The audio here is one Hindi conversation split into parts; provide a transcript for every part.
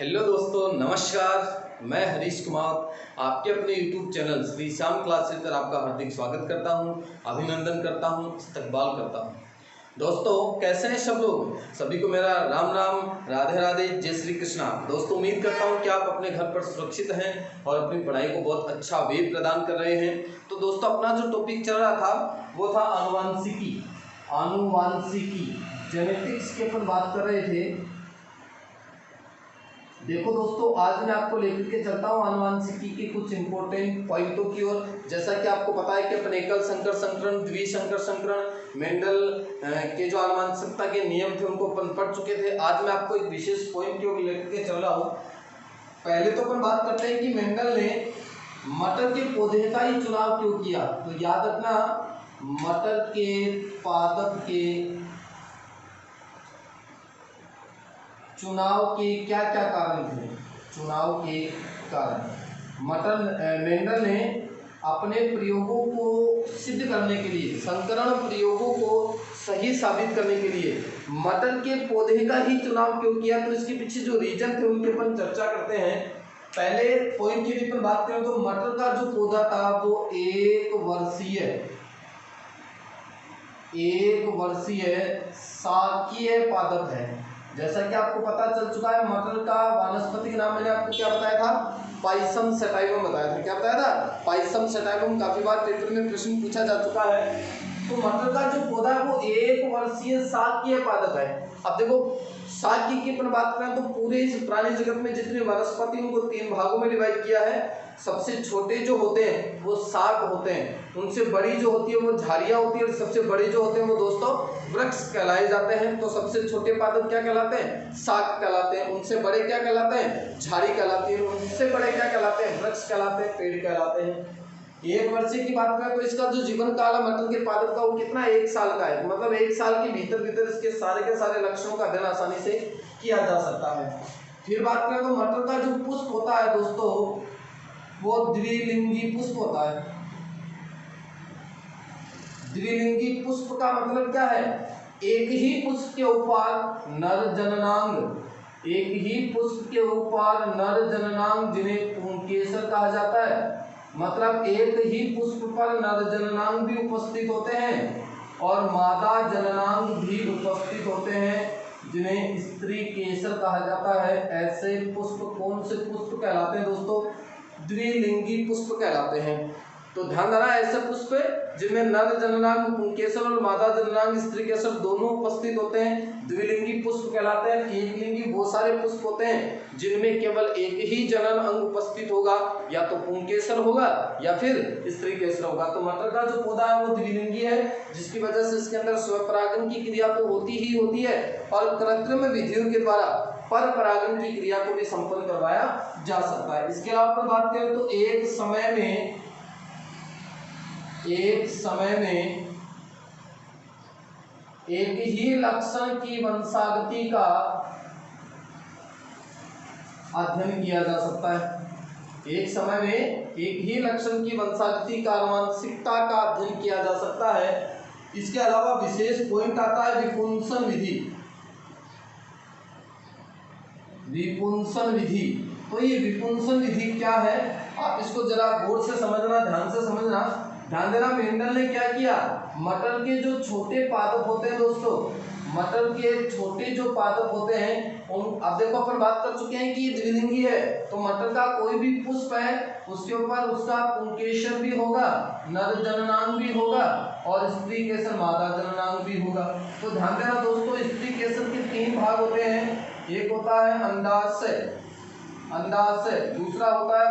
हेलो दोस्तों, नमस्कार। मैं हरीश कुमार आपके अपने YouTube channel Shri Shyam classes पर आपका हार्दिक स्वागत करता हूं, अभिनंदन करता हूं, इस्तकबाल करता हूं। दोस्तों, कैसे हैं सब लोग? सभी को मेरा राम राम, राधे राधे, जय श्री कृष्णा। दोस्तों, उम्मीद करता हूं कि आप अपने घर पर सुरक्षित हैं और अपनी पढ़ाई को बहुत अच्छा वे प्रदान कर रहे हैं। तो दोस्तों, अपना जो टॉपिक चल रहा था वो था आनुवांशिकी, जेनेटिक्स की अपन बात कर रहे थे। देखो दोस्तों, आज मैं आपको लेकर के चलता हूँ आनुवांशिकी के कुछ इंपॉर्टेंट पॉइंटों की ओर। जैसा कि आपको पता है कि अपन एकल संकर संकरण, द्विसंकर संकरण, मेंडल के जो आनुवांशिकता के नियम थे उनको अपन पढ़ चुके थे। आज मैं आपको एक विशेष पॉइंट की ओर लेकर के चल रहा हूँ। पहले तो अपन बात करते हैं कि मेंडल ने मटर के पौधे का ही चुनाव क्यों किया। तो याद रखना, मटर के पादप के चुनाव के क्या क्या कारण थे। चुनाव के कारण मेंडल ने अपने प्रयोगों को सिद्ध करने के लिए, संकरण प्रयोगों को सही साबित करने के लिए मटर के पौधे का ही चुनाव क्यों किया। तो इसके पीछे जो रीजन थे उनके अपन चर्चा करते हैं। पहले पॉइंट की भी अपन बात करें तो मटर का जो पौधा था वो एक वर्षीय शाकीय पादप है। जैसा कि आपको पता चल चुका है, मटर का वानस्पतिक नाम मैंने आपको क्या बताया था, पाइसम सटाइवम बताया था। क्या बताया था? Pisum sativum. काफी बार पेपर में प्रश्न पूछा जा चुका है। तो मटर का जो पौधा है वो एक वर्षीय शाकीय पादप है। अब देखो, शाकी की अपन बात करें तो पूरे इस प्राणी जगत में जितने वनस्पति उनको 3 भागों में डिवाइड किया है। सबसे छोटे जो होते हैं वो शाक होते हैं, उनसे बड़ी जो होती है वो झाड़ियाँ होती है, और सबसे बड़े जो होते हैं वो दोस्तों वृक्ष कहलाए जाते हैं। तो सबसे छोटे पादप क्या कहलाते हैं? शाक कहलाते हैं। उनसे बड़े क्या कहलाते हैं? झाड़ी कहलाती है। उनसे बड़े क्या कहलाते हैं? वृक्ष कहलाते हैं, पेड़ कहलाते हैं। एक वर्षीय की बात करें तो इसका जो जीवन काल है मटर के पादप का वो कितना, 1 साल का है। मतलब 1 साल के भीतर इसके सारे के सारे लक्षणों का अध्ययन आसानी से किया जा सकता है। फिर बात करें तो मटर का जो पुष्प होता है दोस्तों वो द्विलिंगी पुष्प होता है। द्विलिंगी पुष्प का मतलब क्या है? एक ही पुष्प के ऊपर नर जननांग, एक ही पुष्प के ऊपर नर जननांग जिन्हें पुंकेसर कहा जाता है। मतलब एक ही पुष्प पर नर जननांग भी उपस्थित होते हैं और मादा जननांग भी उपस्थित होते हैं जिन्हें स्त्री केसर कहा जाता है। ऐसे पुष्प कौन से पुष्प कहलाते हैं दोस्तों? द्विलिंगी पुष्प कहलाते हैं। तो ध्यान देना, ऐसे पुष्प जिनमें नर जननांग पुंकेसर और मादा जननांग स्त्री केसर दोनों उपस्थित होते हैं द्विलिंगी पुष्प कहलाते हैं। एकलिंगी वो सारे पुष्प होते हैं जिनमें केवल एक ही जनन अंग उपस्थित होगा, या तो पुंकेसर होगा या फिर स्त्री केसर होगा। तो मटर का जो पौधा है वो द्विलिंगी है, जिसकी वजह से इसके अंदर स्वपरागन की क्रिया तो होती ही होती है और कृत्रिम विधियों के द्वारा पर परागन की क्रिया को भी संपन्न करवाया जा सकता है। इसके अलावा अगर बात करें तो एक समय में एक ही लक्षण की वंशागति का अध्ययन किया जा सकता है। एक समय में एक ही लक्षण की वंशागति का, आनुवंशिकता का अध्ययन किया जा सकता है। इसके अलावा विशेष पॉइंट आता है विपुंसन विधि। विपुंसन विधि, तो ये विपुंसन विधि क्या है आप इसको जरा गौर से समझना, ध्यान से समझना। ध्यान देना, मेंडल ने क्या किया, मटर के जो छोटे पादप होते हैं दोस्तों, मटर के छोटे जो पादप होते हैं उन, अब देखो अपन बात कर चुके हैं कि ये द्विलिंगी है। तो मटर का कोई भी पुष्प है उसके ऊपर उसका पुंकेसर भी होगा, नर जननांग भी होगा और स्त्री केसर मादा जननांग भी होगा। तो ध्यान देना दोस्तों, स्त्री केसर के 3 भाग होते हैं। एक होता है अंडाशय, दूसरा होता है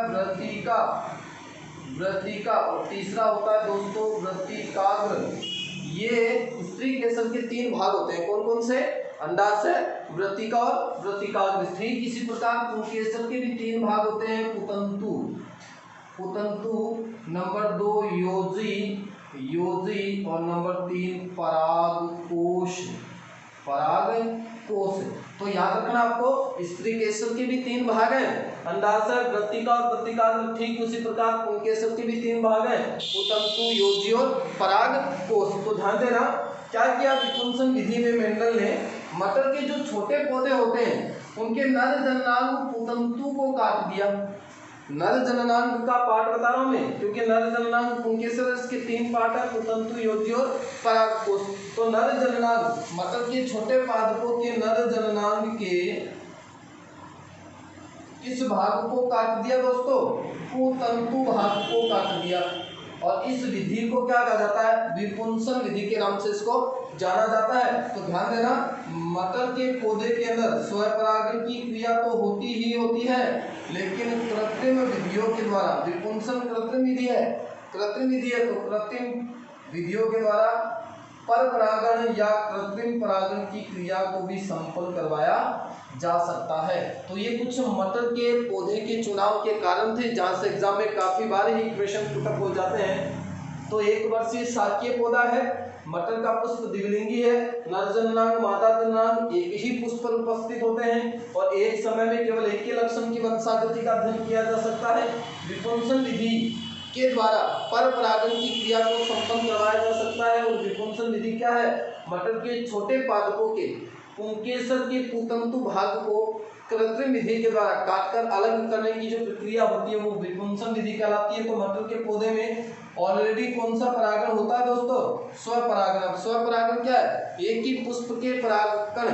वृत्तिका और तीसरा होता है दोस्तों वृत्तिकाग्र। ये स्त्री केसर के 3 भाग होते हैं। कौन कौन से? अंडाशय, वृत्तिका और वृत्तिकाग्र। ठीक इसी प्रकार पुंकेसर के भी 3 भाग होते हैं। पुतंतु, नंबर 2 योजी और नंबर 3 परागकोश। तो याद रखना आपको, स्त्री केसर के भी 3 भाग हैं, अंडाशय, वृत्तिका और वृत्तिकाग्र। ठीक उसी प्रकार पुंकेसर के भी 3 भाग हैं, पुतंतु, योजी और परागकोश। तो ध्यान देना, क्या किया विपुंसन विधि में मेंडल ने मटर के जो छोटे पौधे होते हैं उनके नर जननांग पुतंतु को काट दिया। नर जननांग का पार्ट बता रहा हूं मैं, क्योंकि नर जननांग पुंकेसर के 3 पार्ट है, पुतंतु, योजी और परागकोश। तो नर जननांग मटर के छोटे पादपों के नर जननांग के किस भाग को काट दिया दोस्तों? पुतंतु भाग को काट दिया। और इस विधि को क्या कहा जाता है? विपुंसन विधि के नाम से इसको जाना जाता है। तो ध्यान देना, मटर के पौधे के अंदर स्वपरागण की क्रिया तो होती ही होती है, लेकिन कृत्रिम विधियों के द्वारा, विपुंसन कृत्रिम विधि है, कृत्रिम विधि है, तो कृत्रिम विधियों के द्वारा पर परागण या कृत्रिम परागण की क्रिया को भी संपन्न करवाया जा सकता है। तो ये कुछ मटर के पौधे के चुनाव के कारण थे, जहां से एग्जाम में काफी बार ही क्वेश्चन पुटअप हो जाते हैं। तो एक वर्षीय शाकीय पौधा है, मटर का पुष्प द्विलिंगी है, नर जननांग मादा जननांग एक ही पुष्प पर उपस्थित होते हैं और एक समय में केवल एक ही लक्षण की वंशागति का अध्ययन किया जा सकता है। विपुंसन विधि के द्वारा पर परागण की क्रिया को संपन्न करवाया जा सकता है। और विपुंसन विधि क्या है? मटर के छोटे पादपों के पुंकेसर के पुतंतु भाग को कृत्रिम विधि के द्वारा काटकर अलग करने की जो प्रक्रिया होती है वो विपुंसन विधि कहलाती है। तो मटर के पौधे में ऑलरेडी कौन सा परागण होता है दोस्तों? स्वपरागण। स्वपरागण क्या है? एक ही पुष्प के परागकण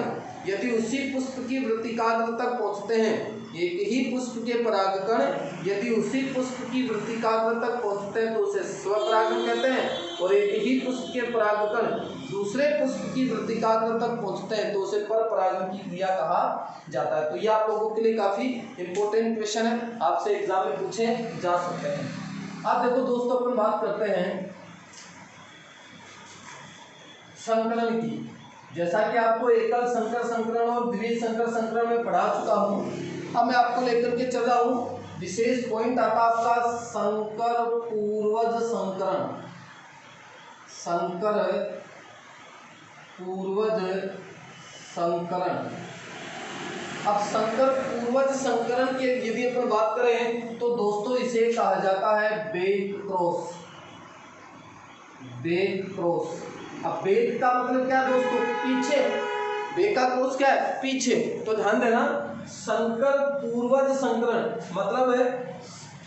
यदि उसी पुष्प की वृत्तिकाग्र तक पहुंचते हैं, एक ही पुष्प के परागकण यदि उसी पुष्प की वृत्तिकाग्र तक पहुंचते हैं तो उसे स्वपरागण कहते हैं। और एक ही पुष्प के परागकण दूसरे पुष्प की वृत्तिकाग्र तक पहुंचते हैं तो उसे पर परागण की क्रिया कहा जाता है। तो ये आप लोगों के लिए काफी इंपॉर्टेंट क्वेश्चन है, आपसे एग्जाम में पूछे जा सकते हैं। अब देखो दोस्तों, अपन बात करते हैं संकरण की। जैसा कि आपको एकल संकर संकरण और द्वितीय संकर संकरण में पढ़ा चुका हूं, अब मैं आपको लेकर के चल रहा हूं। विशेष पॉइंट आता आपका संकर पूर्वज संकरण। संकर पूर्वज संकरण। अब संकर पूर्वज संकरण की यदि अपन बात करें तो दोस्तों इसे कहा जाता है बेक क्रॉस। Back cross. अब बेक का मतलब क्या है दोस्तों? पीछे। बेक का क्रॉस क्या है? पीछे। तो ध्यान देना, संकर पूर्वज संकरण मतलब है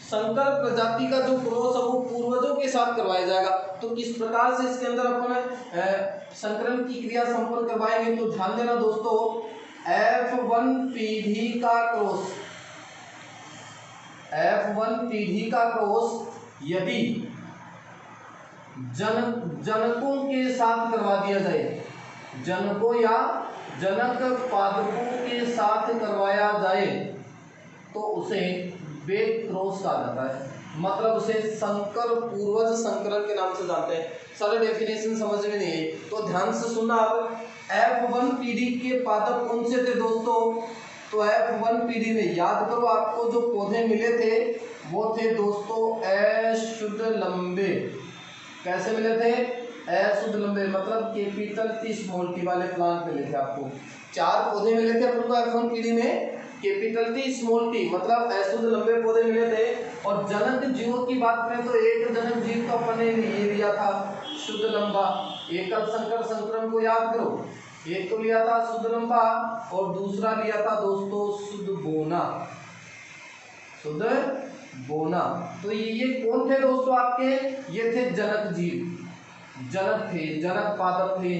संकर प्रजाति का जो क्रॉस है वो पूर्वजों के साथ करवाया जाएगा। तो किस प्रकार से इसके अंदर अपन संकरण की क्रिया संपन्न करवाएंगे? तो ध्यान देना दोस्तों, F1 पीढ़ी का क्रॉस, F1 पीढ़ी का क्रॉस यदि जनकों के साथ करवा दिया जाए, जनकों या जनक पादपों के साथ करवाया जाए तो उसे बेक क्रॉस कहा जाता है। मतलब उसे संकर पूर्वज संकरण के नाम से जानते हैं। सारा डेफिनेशन समझ में नहीं है तो ध्यान से सुनना। आप F1 पीढ़ी के पादप कौन से थे दोस्तों? तो F1 पीढ़ी में याद करो, आपको जो पौधे मिले थे वो थे दोस्तों अशुद्ध लंबे। कैसे मिले थे? अशुद्ध लंबे, मतलब कैपिटल टी स्मॉल टी वाले प्लांट मिले थे आपको। 4 पौधे मिले थे अपन को F1 पीढ़ी में, कैपिटल टी स्मॉल टी मतलब अशुद्ध लंबे पौधे मिले थे। और जनक जीवों की बात करें तो एक जनक जीव तो अपन ने ये लिया था शुद्ध लंबा। एकल संकर संकरण को याद करो, एक तो लिया था शुद्ध लंबा और दूसरा लिया था दोस्तों शुद्ध बोना। शुद्ध बोना। तो ये कौन थे दोस्तों आपके? ये थे जनक जीव, जनक थे, जनक पादप थे।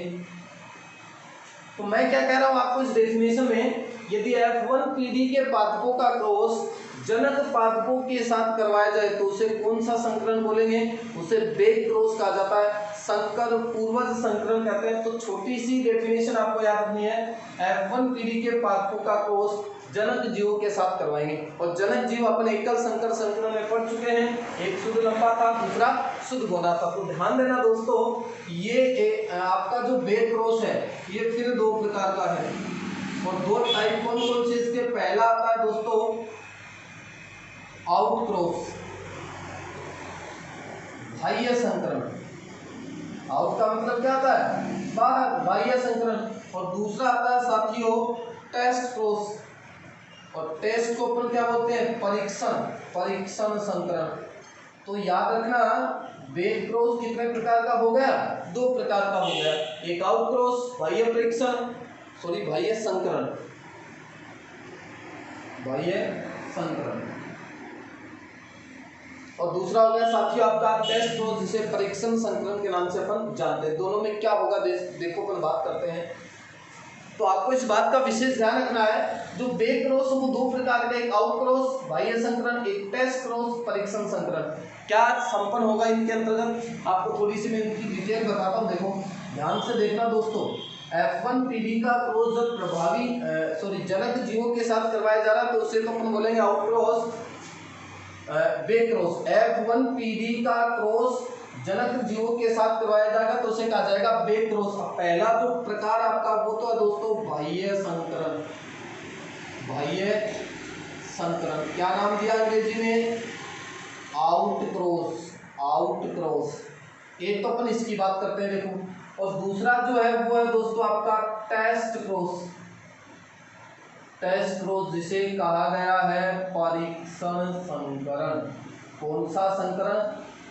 तो मैं क्या कह रहा हूं आपको इस डेफिनेशन में, यदि F1 पीढ़ी के पादपों का क्रॉस जनक पादपों के साथ करवाया जाए तो उसे कौन सा संकरण बोलेंगे? उसे बेक क्रॉस कहा जाता है, संकर पूर्वज संकरण कहते हैं। तो छोटी सी डेफिनेशन आपको याद रखनी है, F1 पीढ़ी के पादपों का क्रॉस जनक जीवों के साथ करवाएंगे। और जनक जीव अपन एकल संकर संकरण में पढ़ चुके हैं, एक शुद्ध लंबा था, दूसरा शुद्ध बोना था। तो ध्यान देना दोस्तों, ये आपका जो बेक क्रॉस है ये फिर 2 प्रकार का है। और 2 टाइप कौन कौन से इसके? पहला आता है दोस्तों आउट क्रॉस, बाह्य संकरण। आउट का मतलब क्या आता है? बाहर, बाह्य संकरण। और दूसरा आता है साथियों टेस्ट क्रॉस। और टेस्ट को अपन क्या बोलते हैं? परीक्षण, परीक्षण संकरण। तो याद रखना, बेक क्रॉस कितने प्रकार का हो गया? 2 प्रकार का हो गया। एक आउट क्रॉस बाह्य परीक्षण, बाह्य संकरण, बाह्य संकरण। और दूसरा हो गया साथियों आपका टेस्ट क्रॉस, जिसे परीक्षण संकरण के नाम से अपन जानते हैं। दोनों में क्या होगा देखो अपन बात करते हैं। तो आपको इस बात का विशेष ध्यान रखना है, जो बैक क्रॉस वो दो प्रकार के, एक आउट क्रॉस बाह्य संकरण, एक टेस्ट क्रॉस परीक्षण संकरण। क्या संपन्न होगा इनके अंतर्गत, आपको थोड़ी सी मैं इनकी डिटेल बताता हूँ। देखो ध्यान से देखना दोस्तों, F1 पीढ़ी का क्रॉस जब प्रभावी जनक जीवों के साथ करवाया जा रहा है तो उसे तो अपन बोलेंगे out cross. Back cross, F1 पीढ़ी का क्रॉस जनक जीवों के साथ करवाया जाएगा तो उसे कहा जाएगा बैक क्रॉस। पहला जो प्रकार आपका वो तो है दोस्तों बाह्य संकरण, बाह्य संकरण। क्या नाम दिया अंग्रेजी में, आउट क्रॉस, आउट क्रॉस। एक तो अपन इसकी बात करते हैं देखो, और दूसरा जो है वो है दोस्तों आपका टेस्ट क्रॉस, टेस्ट क्रॉस जिसे कहा गया है परीक्षण संकरण। कौन सा संकरण,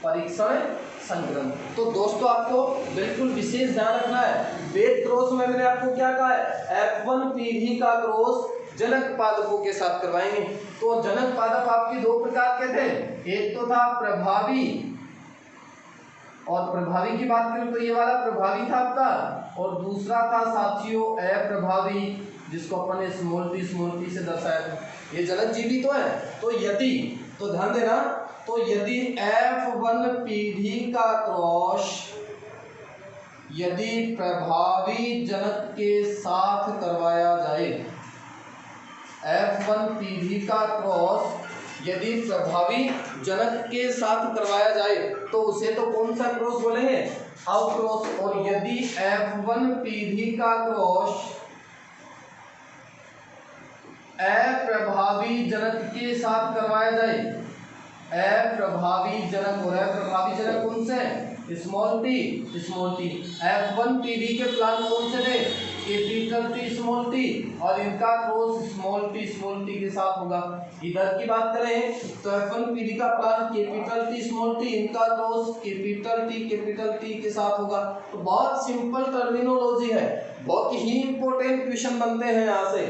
परीक्षण संकरण। तो दोस्तों आपको बिल्कुल विशेष ध्यान रखना है, बैक क्रॉस में मैंने आपको क्या कहा है, F1 पीढ़ी का क्रॉस जनक पादपों के साथ करवाएंगे। तो जनक पादप आपके दो प्रकार के थे, एक तो था प्रभावी, और प्रभावी की बात करें तो ये वाला प्रभावी था आपका, और दूसरा था साथियों अप्रभावी, जिसको अपन ने स्मॉल टी से दर्शाया। ये जनक जीवी तो है। तो यदि, तो ध्यान देना, तो यदि F1 पीढ़ी का क्रॉस यदि प्रभावी जनक के साथ करवाया जाए, F1 पीढ़ी का क्रॉस यदि प्रभावी जनक के साथ करवाया जाए तो उसे तो कौन सा क्रॉस बोलेंगे, आउट क्रॉस। और यदि F1 पीढ़ी का क्रॉस अप्रभावी जनक के साथ करवाया जाए, अप्रभावी जनक हो रहा है, प्रभावी जनक कौन से, small T, small T. F1 पीढ़ी के प्लांट कौन से थे, कैपिटल टी, स्मॉल टी, और इनका क्रॉस स्मॉल टी के साथ होगा। इधर की बात करें तो F1 पीढ़ी का plant capital T, small T, इनका क्रॉस कैपिटल टी के साथ होगा। तो बहुत सिंपल टर्मिनोलॉजी है, बहुत ही इंपॉर्टेंट क्वेश्चन बनते हैं यहाँ से।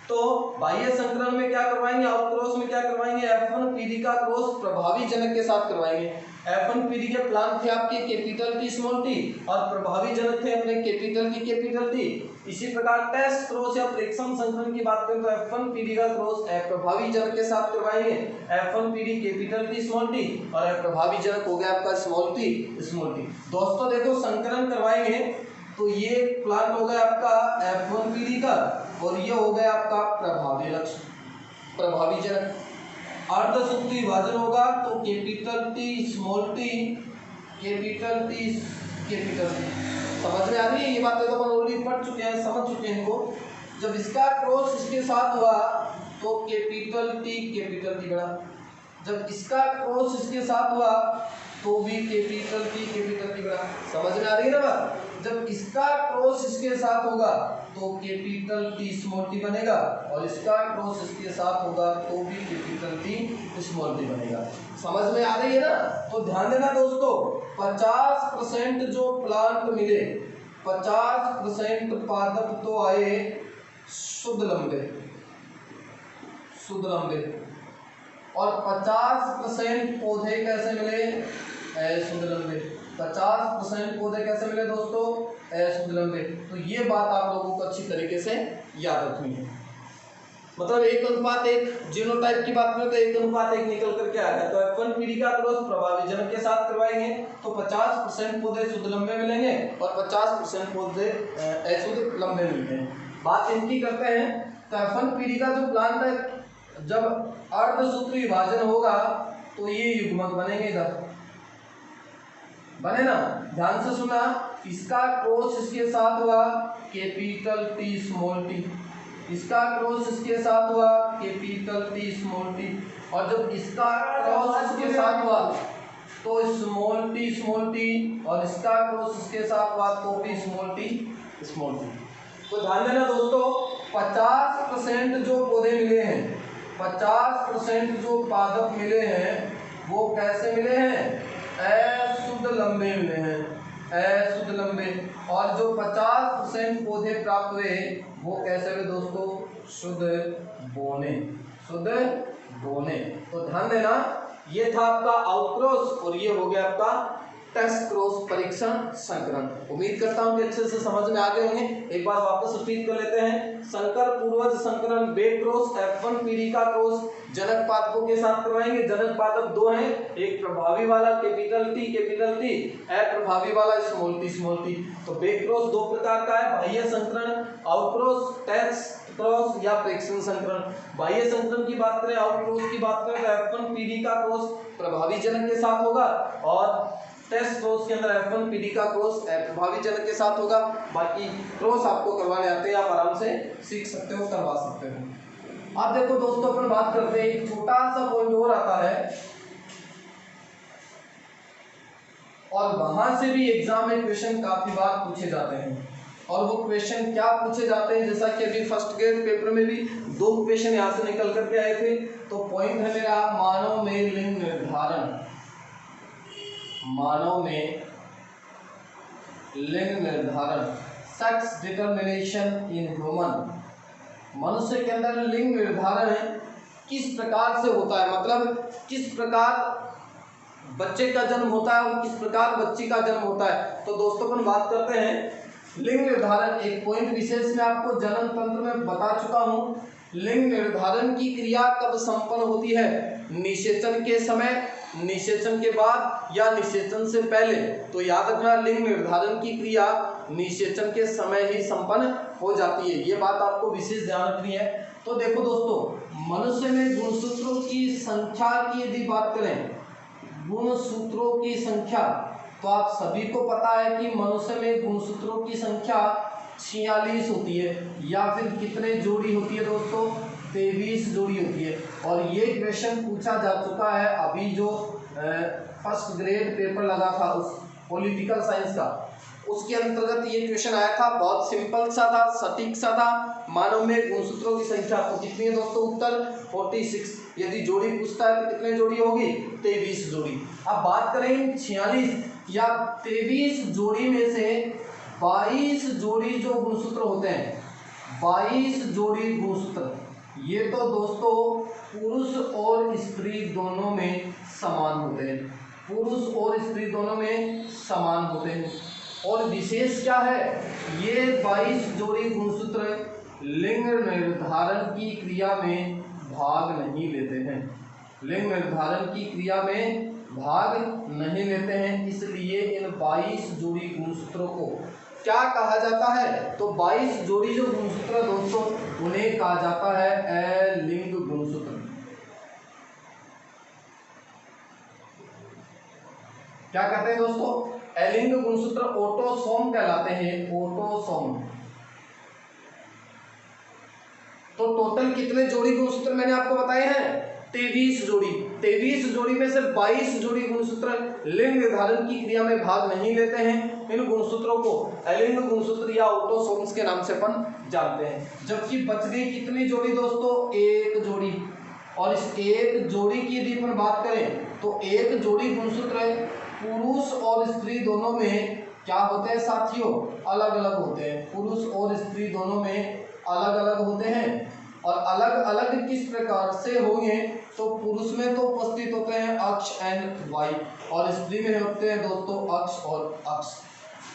तो बाह्य संकरण में क्या करवाएंगे, आउट क्रॉस में क्या करवाएंगे, F1 पीढ़ी का क्रॉस प्रभावी जनक के साथ करवाएंगे। F1 पीढ़ी के प्लांट थे आपके कैपिटल टी, स्मॉल टी, और प्रभावी जनक थे अपने कैपिटल टी। इसी प्रकार टेस्ट क्रॉस या परीक्षण संकरण की बात करें तो F1 पीढ़ी का क्रॉस अप्रभावी जनक के साथ करवाएंगे, F1 पीढ़ी कैपिटल टी, स्मॉल टी, और अप्रभावी जनक हो गया आपका स्मॉल टी। दोस्तों देखो संकरण करवाएंगे तो ये प्लांट हो गया आपका F1 पीढ़ी का, और ये हो गया आपका प्रभावी लक्ष्य, प्रभावी जनक। अर्धसूत्री विभाजन होगा तो capital T, small T, capital T. समझ में आ रही है ये बातें, तो अपन ऑलरेडी पढ़ चुके हैं, समझ चुके हैं इनको। जब इसका क्रॉस इसके साथ हुआ तो कैपिटल टी बड़ा, जब इसका क्रॉस इसके साथ हुआ तो भी कैपिटल टी बड़ा। समझ में आ रही है ना बात। जब इसका क्रॉस इसके साथ होगा तो कैपिटल टी, स्मॉल टी बनेगा, और इसका क्रॉस इसके साथ होगा तो भी कैपिटल टी, स्मॉल टी बनेगा। समझ में आ रही है ना। तो ध्यान देना दोस्तों, 50% जो प्लांट मिले, 50% पादप तो आए शुद्ध लंबे, और 50% पौधे कैसे मिले, अशुद्ध लंबे। 50% पौधे कैसे मिले दोस्तों, अशुद्ध लंबे। तो ये बात आप लोगों को अच्छी तरीके से याद रखनी है। मतलब 1:1 जीनोटाइप की बात करें तो 1:1 निकल करके आ गया। तो F1 पीढ़ी का क्रॉस प्रभावी जनक के साथ करवाएंगे तो 50% पौधे शुद्ध लंबे मिलेंगे और 50% पौधे अशुद्ध लंबे मिलते हैं। बात इनकी करते हैं तो F1 पीढ़ी का जो प्लांट है, जब अर्धसूत्री विभाजन होगा तो ये युग्मक बनेंगे, इधर बने ना, ध्यान से सुना। इसका क्रॉस इसके साथ हुआ कैपिटल टी, स्मॉल टी, इसका क्रॉस इसके साथ हुआ कैपिटल टी, स्मॉल टी, और जब इसका क्रॉस इसके साथ हुआ तो स्मॉल टी, और इसका क्रॉस इसके साथ हुआ तो भी स्मॉल टी। तो ध्यान देना दोस्तों, 50% जो पौधे मिले हैं, 50% जो पादप मिले हैं वो कैसे मिले हैं, अशुद्ध लंबे मिले हैं। शुद्ध लंबे, और जो 50% पौधे प्राप्त हुए वो कैसे हुए दोस्तों, शुद्ध बोने, शुद्ध बोने। तो ध्यान देना, ये था आपका आउटक्रॉस और ये हो गया आपका टेस्ट क्रॉस परीक्षण संकरण। उम्मीद करता हूं कि अच्छे से समझ में आ गए होंगे। एक बार वापस रिपीट कर लेते हैं। संकर पूर्वज संकरण बेड क्रॉस F1 पीढ़ी का क्रॉस जनक पादपों के साथ करवाएंगे। जनक पादप दो हैं, एक प्रभावी वाला कैपिटल टी, अप्रभावी वाला स्मॉल टी। तो बेड क्रॉस दो प्रकार का है, बाह्य संकरण, आउटक्रॉस, टेस्ट क्रॉस या प्रेक्षण संकरण। बाह्य संकरण की बात करें, आउटक्रॉस की बात करें तो F1 पीढ़ी का क्रॉस प्रभावी जनक के साथ होगा और टेस्ट क्रॉस के अंदर F1 पीढ़ी का क्रॉस प्रभावी जनक के साथ होगा। बाकी क्रॉस आपको करवाने आते हैं, आप आराम से सीख सकते हो, करवा सकते हो। अब देखो दोस्तों, अपन बात करते हैं, एक छोटा सा पॉइंट और आता है और वहां से भी एग्जाम में क्वेश्चन काफी बार पूछे जाते हैं। और वो क्वेश्चन क्या पूछे जाते हैं, जैसा कि अभी फर्स्ट ग्रेड पेपर में भी 2 क्वेश्चन यहाँ से निकल करके आए थे। तो पॉइंट है मेरा, मानव में लिंग निर्धारण, मानव में लिंग निर्धारण, सेक्स डिटरमिनेशन इन ह्यूमन। मनुष्य के अंदर लिंग निर्धारण किस प्रकार से होता है, मतलब किस प्रकार बच्चे का जन्म होता है और किस प्रकार बच्ची का जन्म होता है। तो दोस्तों अपन बात करते हैं लिंग निर्धारण। एक पॉइंट विशेष में आपको जन्म तंत्र में बता चुका हूं। लिंग निर्धारण की क्रिया कब संपन्न होती है, निषेचन के समय, निषेचन के बाद या निषेचन से पहले। तो याद रखना, लिंग निर्धारण की क्रिया निषेचन के समय ही संपन्न हो जाती है, ये बात आपको विशेष ध्यान रखनी है। तो देखो दोस्तों, मनुष्य में गुणसूत्रों की संख्या की यदि बात करें, गुणसूत्रों की संख्या, तो आप सभी को पता है कि मनुष्य में गुणसूत्रों की संख्या 46 होती है, या फिर कितने जोड़ी होती है दोस्तों, 23 जोड़ी होती है। और ये क्वेश्चन पूछा जा चुका है अभी जो फर्स्ट ग्रेड पेपर लगा था उस पॉलिटिकल साइंस का, उसके अंतर्गत ये क्वेश्चन आया था। बहुत सिंपल सा था, सटीक सा था। मानव में गुणसूत्रों की संख्या तो कितनी है दोस्तों, उत्तर 46। यदि जोड़ी पूछता है तो कितने जोड़ी होगी, 23 जोड़ी। अब बात करें 46 या 23 जोड़ी में से 22 जोड़ी जो गुणसूत्र होते हैं, 22 जोड़ी गुणसूत्र, ये तो दोस्तों पुरुष और स्त्री दोनों में समान होते हैं, पुरुष और स्त्री दोनों में समान होते हैं। और विशेष क्या है, ये 22 जोड़ी गुणसूत्र लिंग निर्धारण की क्रिया में भाग नहीं लेते हैं, लिंग निर्धारण की क्रिया में भाग नहीं लेते हैं। इसलिए इन 22 जोड़ी गुणसूत्रों को क्या कहा जाता है, तो 22 जोड़ी जो गुणसूत्र दोस्तों, उन्हें कहा जाता है अलिंग गुणसूत्र। क्या कहते हैं दोस्तों, अलिंग गुणसूत्र ऑटोसोम कहलाते हैं, ऑटोसोम। तो टोटल कितने जोड़ी गुणसूत्र मैंने आपको बताए हैं, 23 जोड़ी। 23 जोड़ी में से 22 जोड़ी गुणसूत्र लिंग निर्धारण की क्रिया में भाग नहीं लेते हैं। इन गुणसूत्रों को अलिंग गुणसूत्र या ऑटोसोम्स के नाम से अपन जानते हैं। जबकि बच गई कितनी जोड़ी दोस्तों, एक जोड़ी। और इस एक जोड़ी की यदि अपन बात करें तो एक जोड़ी गुणसूत्र पुरुष और स्त्री दोनों में क्या होते हैं साथियों, अलग अलग होते हैं। पुरुष और स्त्री दोनों में अलग अलग होते हैं। और अलग अलग किस प्रकार से होंगे, तो पुरुष में तो उपस्थित होते हैं अक्ष एंड वाई, और स्त्री में होते हैं दोस्तों अक्ष और अक्ष।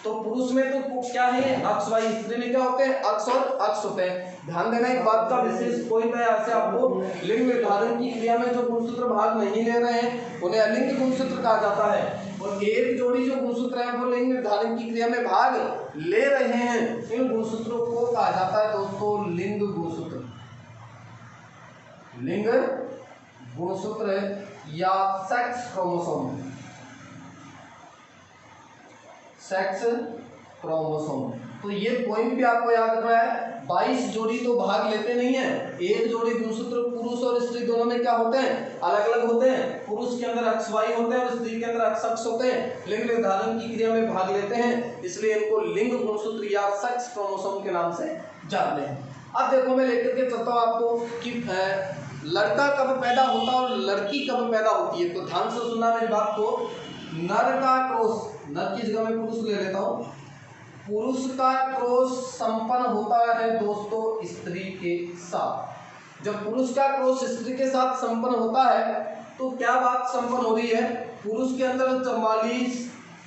तो पुरुष में तो क्या है, अक्ष वाई, स्त्री में क्या होते हैं, अक्ष और अक्ष होते हैं। ध्यान देना, एक बात का विशेष पॉइंट है, यहाँ से आपको लिंग निर्धारण की क्रिया में जो गुणसूत्र भाग नहीं ले रहे हैं उन्हें अलिंग गुणसूत्र कहा जाता है। और एक जोड़ी जो गुणसूत्र है वो लिंग निर्धारण की क्रिया में भाग ले रहे हैं, इन गुणसूत्रों को कहा जाता है दोस्तों लिंग गुणसूत्र, लिंग गुणसूत्र या सेक्स क्रोमोसोम, सेक्स क्रोमोसोम। तो ये पॉइंट भी आपको याद रखना है। 22 जोड़ी तो भाग लेते नहीं है, एक जोड़ी गुणसूत्र पुरुष और स्त्री दोनों में क्या होते हैं, अलग अलग होते हैं। पुरुष के अंदर अक्ष वाई होते हैं और स्त्री के अंदर अक्ष अक्ष होते हैं, लिंग निर्धारण की क्रिया में भाग लेते हैं, इसलिए इनको लिंग गुणसूत्र या सेक्स क्रोमोसोम के नाम से जानते हैं। अब देखो, मैं लेकर के चलता हूँ आपको कि लड़का कब पैदा होता है और लड़की कब पैदा होती है। तो ध्यान से सुनना मेरी बात को। नर का क्रॉस, नर की जगह में पुरुष ले लेता हूँ, पुरुष का क्रॉस संपन्न होता है दोस्तों स्त्री के साथ। जब पुरुष का क्रॉस स्त्री के साथ संपन्न होता है तो क्या बात संपन्न हो रही है, पुरुष के अंदर 44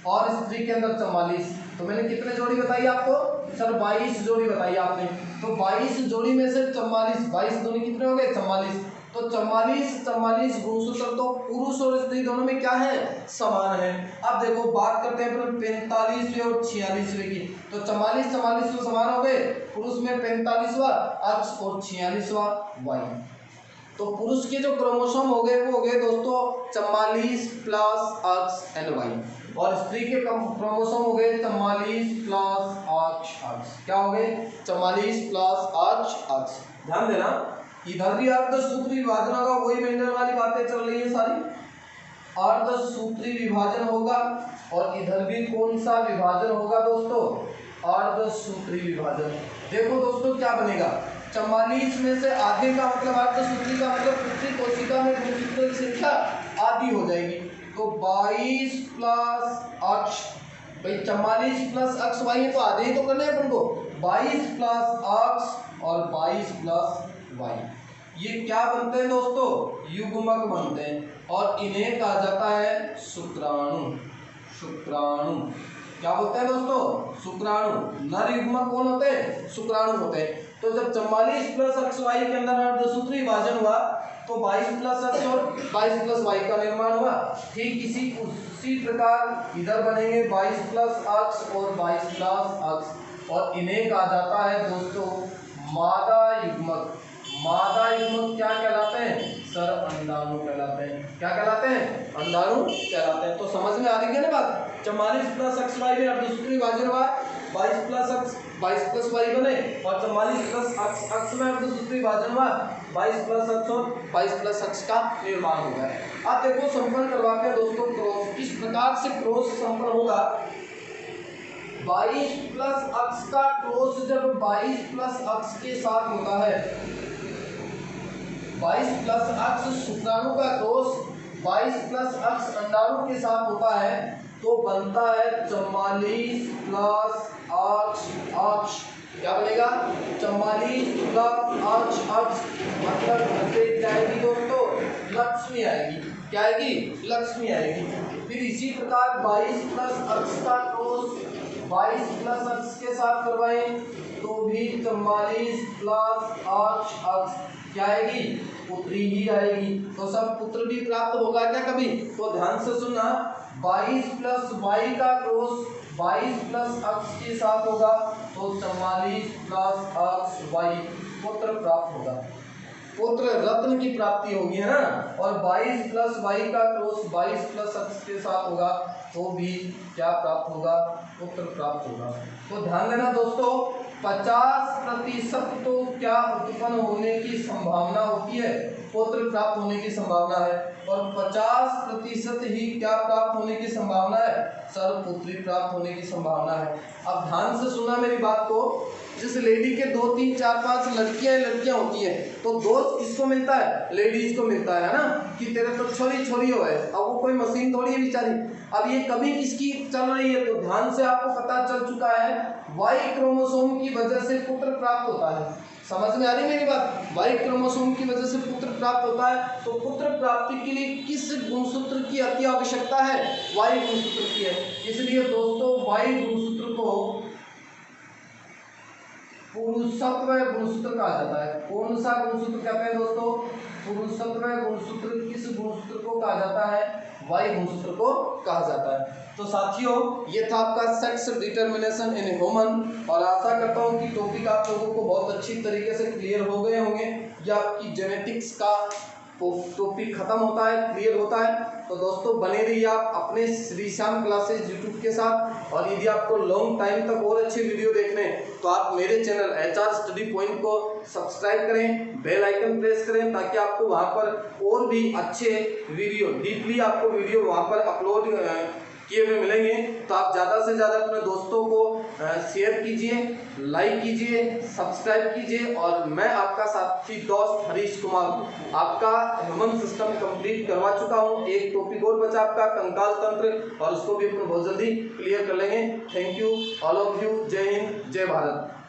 और स्त्री के अंदर 44। तो मैंने कितने जोड़ी बताई आपको सर, 22 जोड़ी बताई आपने। तो 22 जोड़ी में से 44, 22 दोनों कितने हो गए 44। तो 44 गुणसूत्र तो पुरुष और स्त्री दोनों में क्या है, समान है। अब देखो बात करते हैं 45वें और 46वें की। तो 44 तो समान हो गए, पुरुष में 45वां अक्ष और 46वां वाई। तो पुरुष के जो क्रोमोसोम हो गए वो हो गए दोस्तों 44 प्लस अक्ष एंड वाई, और स्त्री के क्रोमोसोम हो गए 44 प्लस अक्ष। क्या हो गए 44 प्लस अक्ष। ध्यान देना, इधर भी अर्धसूत्री विभाजन होगा, वही मेंडल वाली बातें चल रही है सारी, अर्धसूत्री विभाजन होगा। और इधर भी कौन सा विभाजन होगा दोस्तों, अर्धसूत्री विभाजन। देखो दोस्तों क्या बनेगा, 44 में से आधे का मतलब अर्धसूत्री का मतलब पुत्री कोशिका में गुणसूत्रों की संख्या आधी हो जाएगी। तो 22 प्लस अक्ष, भाई 44 प्लस अक्ष वाई है तो आधे ही तो करने हैं अपन को, 22 प्लस अक्ष और 22 प्लस वाई। ये क्या बनते हैं दोस्तों, युग्मक बनते हैं और इन्हें कहा जाता है शुक्राणु। क्या होते हैं दोस्तों, शुक्राणु। नर युग्मक कौन होते हैं, शुक्राणु होते हैं। तो जब 44 प्लस अक्ष वाई के अंदर अर्धसूत्री विभाजन हुआ तो 22 प्लस अक्ष और 22 प्लस वाई का निर्माण हुआ। ठीक उसी प्रकार इधर बनेंगे 22 प्लस अक्ष और 22 प्लस अक्ष, और इन्हें कहा जाता है दोस्तों मादा युग्मक। मादा युग्मक क्या कहलाते हैं सर, अंडाणु कहलाते हैं। क्या कहलाते हैं, अंडाणु कहलाते हैं। तो समझ में आ रही है ना बात, 44 प्लस अक्ष वाई में अर्धसूत्री विभाजन हुआ, 22 प्लस अक्ष 22 प्लस वाई बने, और 44 प्लस अक्ष में अर्धसूत्री विभाजन हुआ, 22 प्लस अक्ष और 22 प्लस अक्ष का निर्माण हो गया। अब देखो संपन्न करवाते हैं दोस्तों क्रॉस, किस प्रकार से क्रॉस संपन्न होगा। 22 प्लस अक्ष का क्रॉस जब 22 प्लस अक्ष के साथ होता है, 22 प्लस अक्ष शुक्राणु का क्रॉस 22 प्लस अक्ष अंडाणु के साथ होता है तो बनता है 44 प्लस अक्ष। क्या बनेगा, 44 प्लस अक्ष, मतलब घटे जाएगी दोस्तों लक्ष्मी आएगी। क्या आएगी, लक्ष्मी आएगी। फिर इसी प्रकार 22 प्लस अक्ष का क्रॉस 22 प्लस अक्ष के साथ करवाएं तो भी 44 प्लस अक्ष क्या आएगी, पुत्री ही आएगी। तो सब पुत्र भी प्राप्त होगा क्या कभी, तो ध्यान से सुनना, 22 प्लस वाई का क्रॉस 22 प्लस अक्ष के साथ होगा तो 44 प्लस अक्ष वाई पुत्र प्राप्त होगा, पुत्र रत्न की प्राप्ति होगी है ना। और 22 प्लस वाई का क्रॉस 22 प्लस अक्ष के साथ होगा तो भी क्या प्राप्त होगा, पुत्र प्राप्त होगा। तो ध्यान देना दोस्तों, 50% तो क्या उत्पन्न होने की संभावना होती है, पुत्र प्राप्त होने की संभावना है, और 50% ही क्या प्राप्त होने की संभावना है, सर्वपुत्री प्राप्त होने की संभावना है। अब ध्यान से सुना मेरी बात को, जिस लेडी के 2 3 4 5 लड़कियां होती है तो दोस्त किसको मिलता है, लेडीज को मिलता है ना, कि तेरे तो छोरी हो है। अब वो कोई मशीन थोड़ी है बेचारी, अब ये कभी किसकी चल रही है, तो ध्यान से आपको पता चल चुका है वाई क्रोमोसोम की वजह से पुत्र प्राप्त होता है। समझ में आ रही मेरी बात, वाई क्रोमोसोम की वजह से पुत्र प्राप्त होता है। तो पुत्र प्राप्ति के लिए किस गुणसूत्र की अति आवश्यकता है, वाई गुणसूत्र की है। इसलिए दोस्तों वाई गुणसूत्र को पुरुषत्व गुणसूत्र कहा जाता है। कौन सा गुणसूत्र कहते हैं दोस्तों, पुरुषत्व गुणसूत्र। किस गुणसूत्र को कहा जाता है, वाई गुणसूत्र को कहा जाता है। तो साथियों ये था आपका सेक्स डिटरमिनेशन इन ह्यूमन, और आशा करता हूँ कि टॉपिक आप लोगों को बहुत अच्छी तरीके से क्लियर हो गए होंगे। या आपकी जेनेटिक्स का टॉपिक खत्म होता है, क्लियर होता है। तो दोस्तों बने रहिए आप अपने श्री श्याम क्लासेज यूट्यूब के साथ, और यदि आपको लॉन्ग टाइम तक और अच्छे वीडियो देखने तो आप मेरे चैनल HR स्टडी पॉइंट को सब्सक्राइब करें, बेल आइकन प्रेस करें, ताकि आपको वहां पर और भी अच्छे वीडियो, डीपली आपको वीडियो वहां पर अपलोड किए हुए मिलेंगे। तो आप ज़्यादा से ज़्यादा अपने दोस्तों को शेयर कीजिए, लाइक कीजिए, सब्सक्राइब कीजिए। और मैं आपका साथी दोस्त हरीश कुमार आपका ह्यूमन सिस्टम कंप्लीट करवा चुका हूँ। एक टॉपिक और बचा आपका कंकाल तंत्र, और उसको भी अपन बहुत जल्दी क्लियर कर लेंगे। Thank you all of you. जय हिंद, जय भारत।